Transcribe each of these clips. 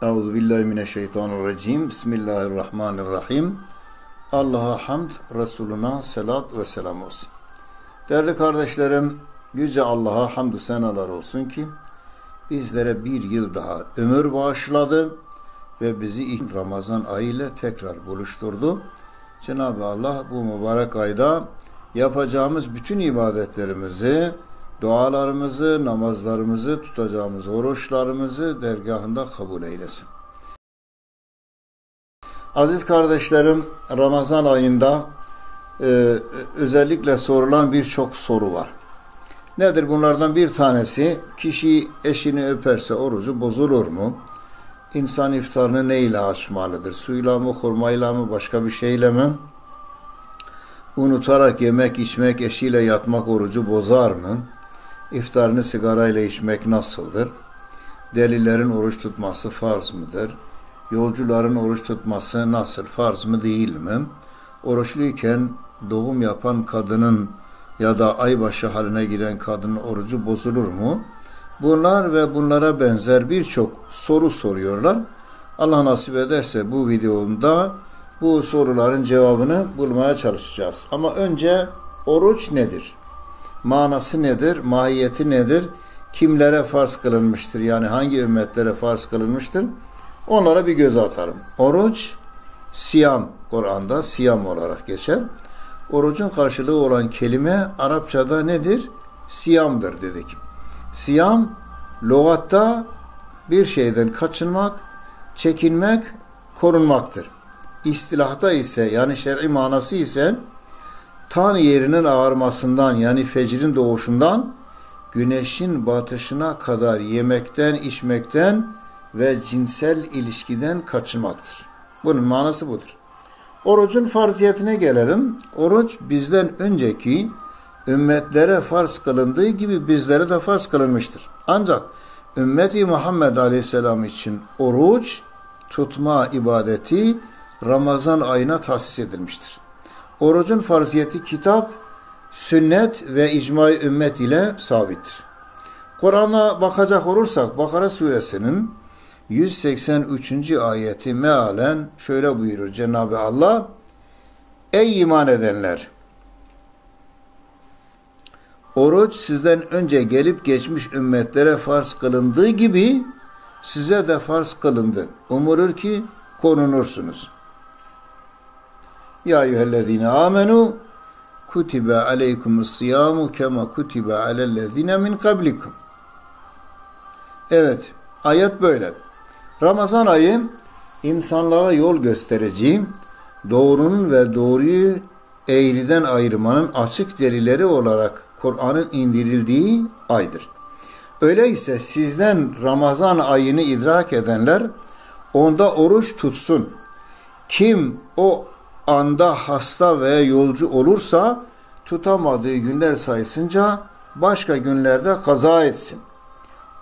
Euzubillahimineşşeytanirracim. Bismillahirrahmanirrahim. Allah'a hamd, Resuluna selat ve selam olsun. Değerli kardeşlerim, yüce Allah'a hamdü senalar olsun ki bizlere bir yıl daha ömür bağışladı ve bizi ilk Ramazan ayı ile tekrar buluşturdu. Cenab-ı Allah bu mübarek ayda yapacağımız bütün ibadetlerimizi, dualarımızı, namazlarımızı, tutacağımız oruçlarımızı dergahında kabul eylesin. Aziz kardeşlerim, Ramazan ayında özellikle sorulan birçok soru var. Nedir bunlardan bir tanesi? Kişi eşini öperse orucu bozulur mu? İnsan iftarını neyle açmalıdır? Suyla mı, hurmayla mı, başka bir şeyle mi? Unutarak yemek, içmek, eşiyle yatmak orucu bozar mı? İftarını sigarayla içmek nasıldır? Delilerin oruç tutması farz mıdır? Yolcuların oruç tutması nasıl? Farz mı değil mi? Oruçluyken doğum yapan kadının ya da aybaşı haline giren kadının orucu bozulur mu? Bunlar ve bunlara benzer birçok soru soruyorlar. Allah nasip ederse bu videomda bu soruların cevabını bulmaya çalışacağız. Ama önce oruç nedir? Manası nedir? Mahiyeti nedir? Kimlere farz kılınmıştır? Yani hangi ümmetlere farz kılınmıştır? Onlara bir göz atalım. Oruç, siyam, Kur'an'da siyam olarak geçer. Orucun karşılığı olan kelime Arapçada nedir? Siyamdır dedik. Siyam, lügatta bir şeyden kaçınmak, çekinmek, korunmaktır. İstilahta ise yani şer'i manası ise tan yerinin ağarmasından yani fecrin doğuşundan güneşin batışına kadar yemekten, içmekten ve cinsel ilişkiden kaçınmaktır. Bunun manası budur. Orucun farziyetine gelelim. Oruç bizden önceki ümmetlere farz kılındığı gibi bizlere de farz kılınmıştır. Ancak ümmeti Muhammed Aleyhisselam için oruç tutma ibadeti Ramazan ayına tahsis edilmiştir. Orucun farziyeti kitap, sünnet ve icma-i ümmet ile sabittir. Kur'an'a bakacak olursak Bakara suresinin 183. ayeti mealen şöyle buyurur Cenab-ı Allah: Ey iman edenler! Oruç sizden önce gelip geçmiş ümmetlere farz kılındığı gibi size de farz kılındı. Umulur ki korunursunuz. Ya eyyühellezine amenu kutibe aleykumus-siyamu kema kutibe alellezine min kablikum. Evet, ayet böyle. Ramazan ayı insanlara yol gösterici, doğrunun ve doğruyu eğriden ayırmanın açık delilleri olarak Kur'an'ın indirildiği aydır. Öyleyse sizden Ramazan ayını idrak edenler onda oruç tutsun. Kim o anda hasta veya yolcu olursa tutamadığı günler sayısınca başka günlerde kaza etsin.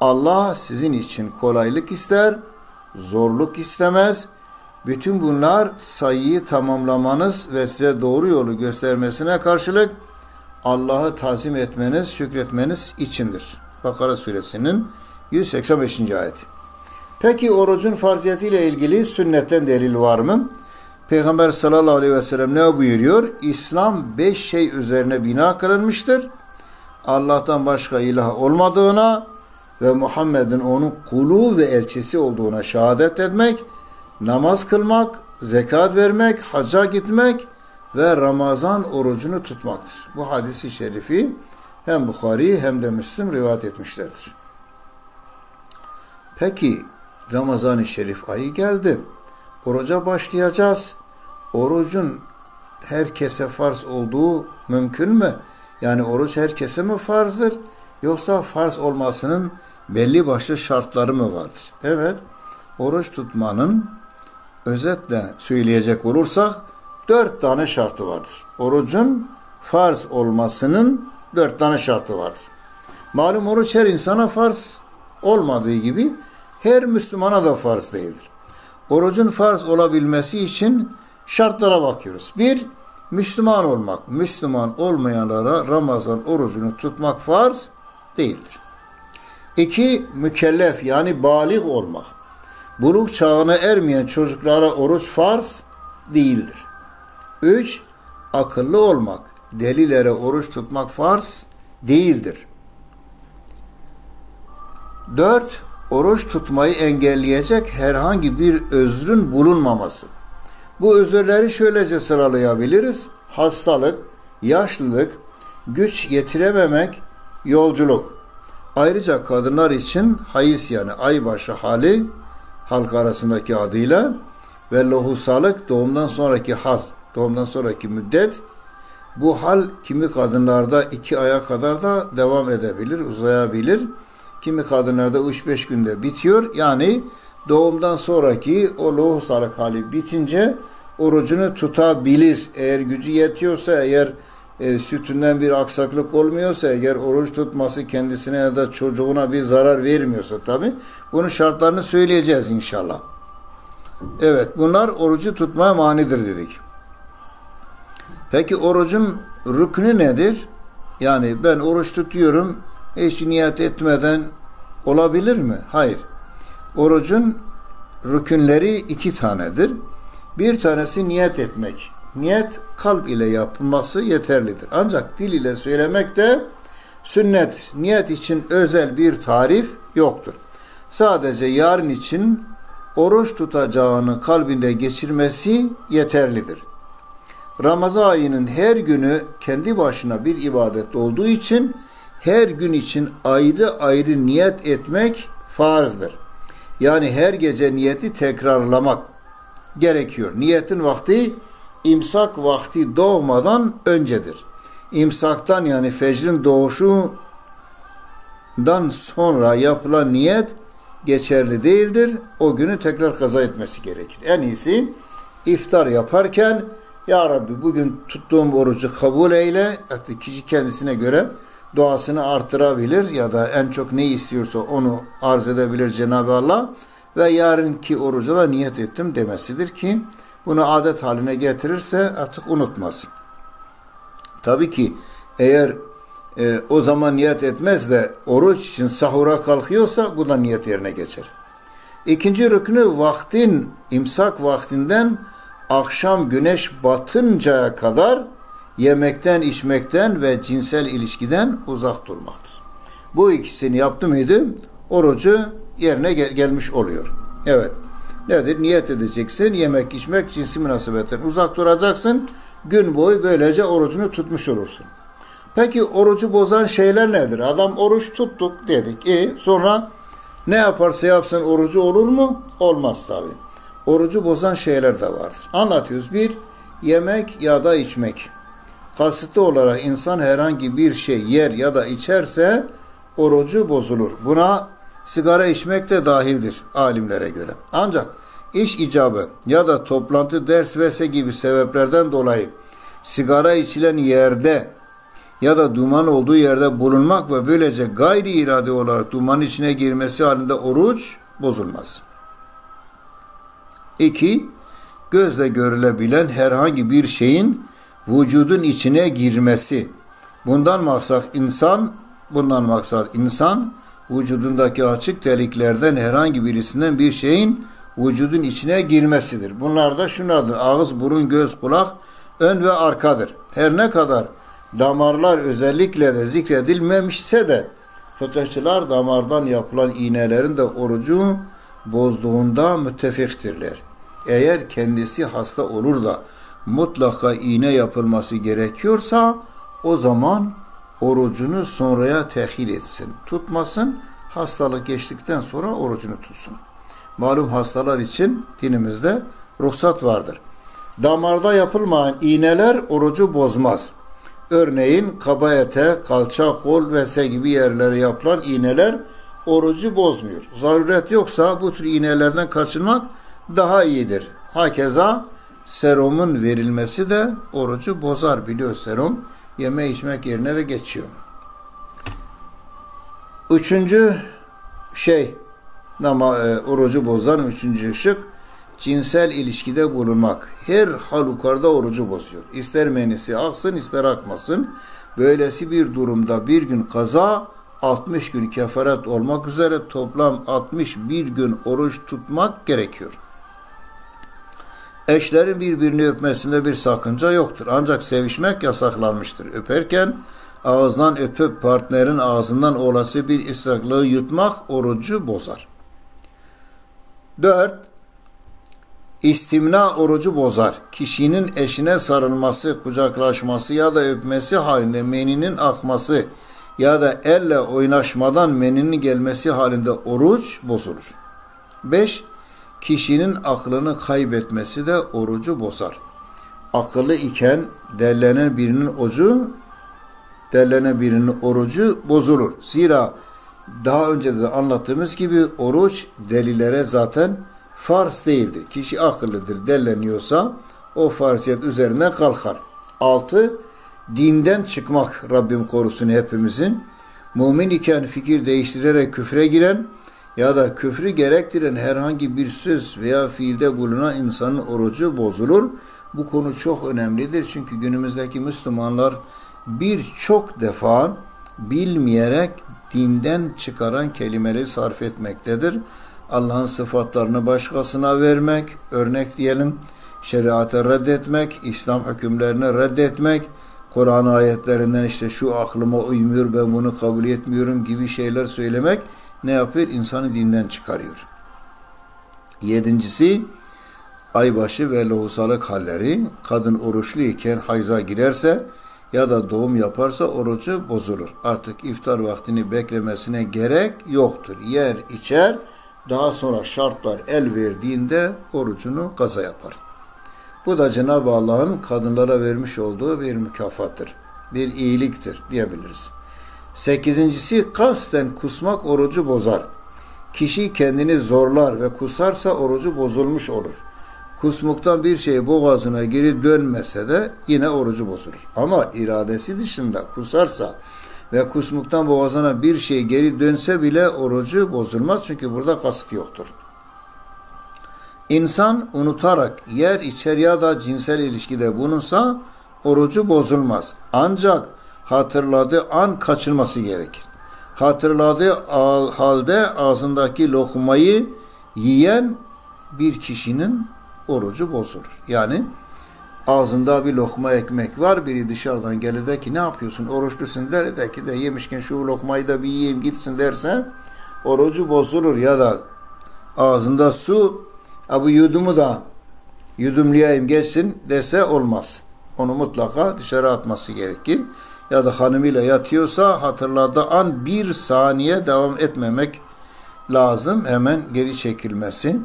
Allah sizin için kolaylık ister, zorluk istemez. Bütün bunlar sayıyı tamamlamanız ve size doğru yolu göstermesine karşılık Allah'ı tazim etmeniz, şükretmeniz içindir. Bakara suresinin 185. ayeti. Peki orucun farziyetiyle ilgili sünnetten delil var mı? Peygamber sallallahu aleyhi ve sellem ne buyuruyor? İslam 5 şey üzerine bina kılınmıştır. Allah'tan başka ilah olmadığına ve Muhammed'in onun kulu ve elçisi olduğuna şehadet etmek, namaz kılmak, zekat vermek, hacca gitmek ve Ramazan orucunu tutmaktır. Bu hadisi şerifi hem Bukhari hem de Müslim rivayet etmişlerdir. Peki Ramazan-ı Şerif ayı geldi. Oruca başlayacağız. Orucun herkese farz olduğu mümkün mü? Yani oruç herkese mi farzdır? Yoksa farz olmasının belli başlı şartları mı vardır? Evet, oruç tutmanın özetle söyleyecek olursak 4 tane şartı vardır. Orucun farz olmasının 4 tane şartı vardır. Malum oruç her insana farz olmadığı gibi her Müslümana da farz değildir. Orucun farz olabilmesi için şartlara bakıyoruz. 1. Müslüman olmak. Müslüman olmayanlara Ramazan orucunu tutmak farz değildir. 2. Mükellef yani balik olmak. Buluk çağına ermeyen çocuklara oruç farz değildir. 3. Akıllı olmak, delilere oruç tutmak farz değildir. 4. Oruç tutmayı engelleyecek herhangi bir özrün bulunmaması. Bu özürleri şöylece sıralayabiliriz. Hastalık, yaşlılık, güç yetirememek, yolculuk. Ayrıca kadınlar için hayız yani aybaşı hali, halk arasındaki adıyla ve lohusalık doğumdan sonraki hal, doğumdan sonraki müddet. Bu hal kimi kadınlarda 2 aya kadar da devam edebilir, uzayabilir. Kimi kadınlarda 3-5 günde bitiyor. Yani doğumdan sonraki o lohusalık hali bitince orucunu tutabilir. Eğer gücü yetiyorsa, eğer sütünden bir aksaklık olmuyorsa, eğer oruç tutması kendisine ya da çocuğuna bir zarar vermiyorsa tabi. Bunun şartlarını söyleyeceğiz inşallah. Evet, bunlar orucu tutmaya manidir dedik. Peki orucun rüknü nedir? Yani ben oruç tutuyorum, hiç niyet etmeden olabilir mi? Hayır. Orucun rükünleri 2 tanedir. Bir tanesi niyet etmek. Niyet kalp ile yapılması yeterlidir. Ancak dil ile söylemek de sünnettir. Niyet için özel bir tarif yoktur. Sadece yarın için oruç tutacağını kalbinde geçirmesi yeterlidir. Ramazan ayının her günü kendi başına bir ibadet olduğu için her gün için ayrı ayrı niyet etmek farzdır. Yani her gece niyeti tekrarlamak gerekiyor. Niyetin vakti imsak vakti doğmadan öncedir. İmsaktan yani fecrin doğuşundan sonra yapılan niyet geçerli değildir. O günü tekrar kaza etmesi gerekir. En iyisi iftar yaparken Ya Rabbi bugün tuttuğum orucu kabul eyle. Artık kişi kendisine göre duasını artırabilir ya da en çok ne istiyorsa onu arz edebilir Cenab-ı Allah ve yarınki oruca da niyet ettim demesidir ki bunu adet haline getirirse artık unutmaz. Tabii ki eğer o zaman niyet etmez de oruç için sahura kalkıyorsa bu da niyet yerine geçer. İkinci rüknü vaktin, imsak vaktinden akşam güneş batıncaya kadar yemekten, içmekten ve cinsel ilişkiden uzak durmaktır. Bu ikisini yaptı mıydı orucu yerine gelmiş oluyor. Evet. Nedir? Niyet edeceksin. Yemek, içmek, cinsi münasebetten uzak duracaksın. Gün boyu böylece orucunu tutmuş olursun. Peki orucu bozan şeyler nedir? Adam oruç tuttuk dedik. Sonra ne yaparsa yapsın orucu olur mu? Olmaz tabi. Orucu bozan şeyler de vardır. Anlatıyoruz. 1. Yemek ya da içmek. Kasıtlı olarak insan herhangi bir şey yer ya da içerse orucu bozulur. Buna sigara içmek de dahildir alimlere göre. Ancak iş icabı ya da toplantı, ders vs. gibi sebeplerden dolayı sigara içilen yerde ya da duman olduğu yerde bulunmak ve böylece gayri irade olarak dumanın içine girmesi halinde oruç bozulmaz. 2. Gözle görülebilen herhangi bir şeyin vücudun içine girmesi. Bundan maksat insan vücudundaki açık deliklerden herhangi birisinden bir şeyin vücudun içine girmesidir. Bunlar da şunlardır. Ağız, burun, göz, kulak, ön ve arkadır. Her ne kadar damarlar özellikle de zikredilmemişse de fıkıhçılar damardan yapılan iğnelerin de orucu bozduğunda müttefiktirler. Eğer kendisi hasta olur da mutlaka iğne yapılması gerekiyorsa o zaman orucunu sonraya tehil etsin. Tutmasın, hastalık geçtikten sonra orucunu tutsun. Malum hastalar için dinimizde ruhsat vardır. Damarda yapılmayan iğneler orucu bozmaz. Örneğin kaba ete, kalça, kol vs. gibi yerlere yapılan iğneler orucu bozmuyor. Zaruret yoksa bu tür iğnelerden kaçınmak daha iyidir. Hakeza serumun verilmesi de orucu bozar, biliyor serum. Yeme içmek yerine de geçiyor. Üçüncü şey, orucu bozan üçüncü şık, cinsel ilişkide bulunmak. Her halükarda orucu bozuyor. İster menisi aksın, ister akmasın. Böylesi bir durumda bir gün kaza 60 gün kefaret olmak üzere toplam 61 gün oruç tutmak gerekiyor. Eşlerin birbirini öpmesinde bir sakınca yoktur. Ancak sevişmek yasaklanmıştır. Öperken ağızdan öpüp partnerin ağzından olası bir ısraklığı yutmak orucu bozar. 4. İstimna orucu bozar. Kişinin eşine sarılması, kucaklaşması ya da öpmesi halinde meninin akması ya da elle oynaşmadan meninin gelmesi halinde oruç bozulur. 5. Kişinin aklını kaybetmesi de orucu bozar. Akıllı iken dellenen birinin orucu bozulur. Zira daha önce de anlattığımız gibi oruç delilere zaten farz değildir. Kişi akıllıdır, delleniyorsa o farziyet üzerine kalkar. 6. Dinden çıkmak, Rabbim korusun hepimizin. Mümin iken fikir değiştirerek küfre giren ya da küfrü gerektiren herhangi bir söz veya fiilde bulunan insanın orucu bozulur. Bu konu çok önemlidir. Çünkü günümüzdeki Müslümanlar birçok defa bilmeyerek dinden çıkaran kelimeleri sarf etmektedir. Allah'ın sıfatlarını başkasına vermek, örnek diyelim, şeriatı reddetmek, İslam hükümlerini reddetmek, Kur'an ayetlerinden işte şu aklıma uymuyor, ben bunu kabul etmiyorum gibi şeyler söylemek ne yapıyor? İnsanı dinden çıkarıyor. 7. Aybaşı ve lohusalık halleri. Kadın oruçlu iken hayza girerse ya da doğum yaparsa orucu bozulur. Artık iftar vaktini beklemesine gerek yoktur. Yer içer, daha sonra şartlar el verdiğinde orucunu kaza yapar. Bu da Cenab-ı Allah'ın kadınlara vermiş olduğu bir mükafattır. Bir iyiliktir diyebiliriz. 8. Kasten kusmak orucu bozar. Kişi kendini zorlar ve kusarsa orucu bozulmuş olur. Kusmuktan bir şey boğazına geri dönmese de yine orucu bozulur. Ama iradesi dışında kusarsa ve kusmuktan boğazına bir şey geri dönse bile orucu bozulmaz. Çünkü burada kasıt yoktur. İnsan unutarak yer içer ya da cinsel ilişkide bulunsa orucu bozulmaz. Ancak hatırladığı an kaçırması gerekir. Hatırladığı halde ağzındaki lokmayı yiyen bir kişinin orucu bozulur. Yani ağzında bir lokma ekmek var, biri dışarıdan gelir de ki ne yapıyorsun, oruçlusun der, de ki de yemişken şu lokmayı da bir yiyeyim gitsin derse orucu bozulur. Ya da ağzında su, bu yudumu da yudumlayayım geçsin dese olmaz. Onu mutlaka dışarı atması gerekir. Ya da hanımıyla yatıyorsa hatırladığı an bir saniye devam etmemek lazım. Hemen geri çekilmesi.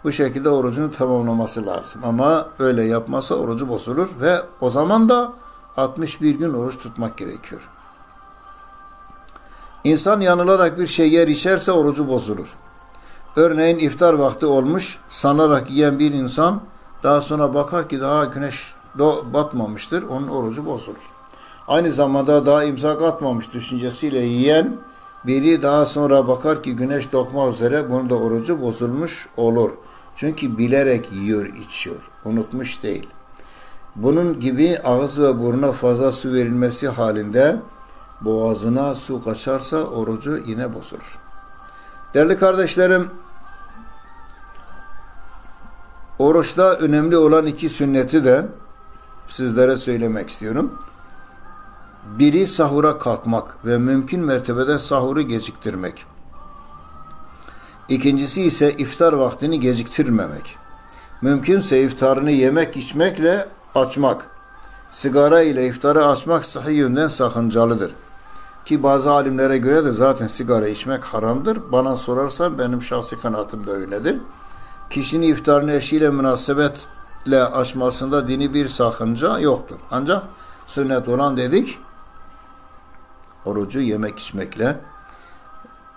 Bu şekilde orucunu tamamlaması lazım. Ama öyle yapmasa orucu bozulur ve o zaman da 61 gün oruç tutmak gerekiyor. İnsan yanılarak bir şey yer içerse orucu bozulur. Örneğin iftar vakti olmuş, sanarak yiyen bir insan daha sonra bakar ki daha güneş batmamıştır, onun orucu bozulur. Aynı zamanda daha imsak atmamış düşüncesiyle yiyen biri daha sonra bakar ki güneş doğmak üzere, bunun da orucu bozulmuş olur. Çünkü bilerek yiyor, içiyor. Unutmuş değil. Bunun gibi ağız ve burnuna fazla su verilmesi halinde boğazına su kaçarsa orucu yine bozulur. Değerli kardeşlerim, oruçta önemli olan 2 sünneti de sizlere söylemek istiyorum. Biri sahura kalkmak ve mümkün mertebede sahuru geciktirmek. İkincisi ise iftar vaktini geciktirmemek. Mümkünse iftarını yemek içmekle açmak. Sigara ile iftarı açmak sahih yönden sakıncalıdır. Ki bazı alimlere göre de zaten sigara içmek haramdır. Bana sorarsan benim şahsi kanaatim de öyledir. Kişinin iftarını eşiyle münasebetle açmasında dini bir sakınca yoktur. Ancak sünnet olan dedik, orucu yemek içmekle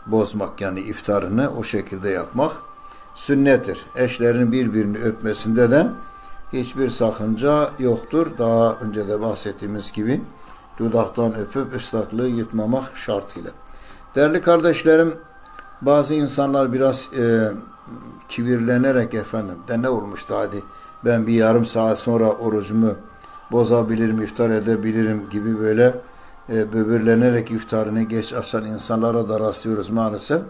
bozmak, yani iftarını o şekilde yapmak sünnettir. Eşlerin birbirini öpmesinde de hiçbir sakınca yoktur. Daha önce de bahsettiğimiz gibi dudaktan öpüp ıslaklığı yutmamak şartıyla. Değerli kardeşlerim, bazı insanlar biraz kibirlenerek de ne olmuştu, hadi ben bir yarım saat sonra orucumu bozabilirim, iftar edebilirim gibi böyle böbürlenerek iftarını geç açan insanlara da rastlıyoruz maalesef.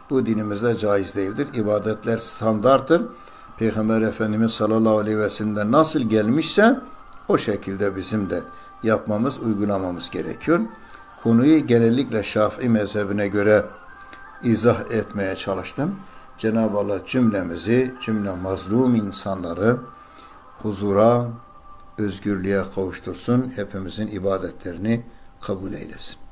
Bu dinimizde caiz değildir. İbadetler standarttır. Peygamber Efendimiz sallallahu aleyhi ve sellem'den nasıl gelmişse o şekilde bizim de yapmamız, uygulamamız gerekiyor. Konuyu genellikle Şafii mezhebine göre izah etmeye çalıştım. Cenab-ı Allah cümlemizi, cümle mazlum insanları huzura, özgürlüğe kavuştursun. Hepimizin ibadetlerini kabul eylesin.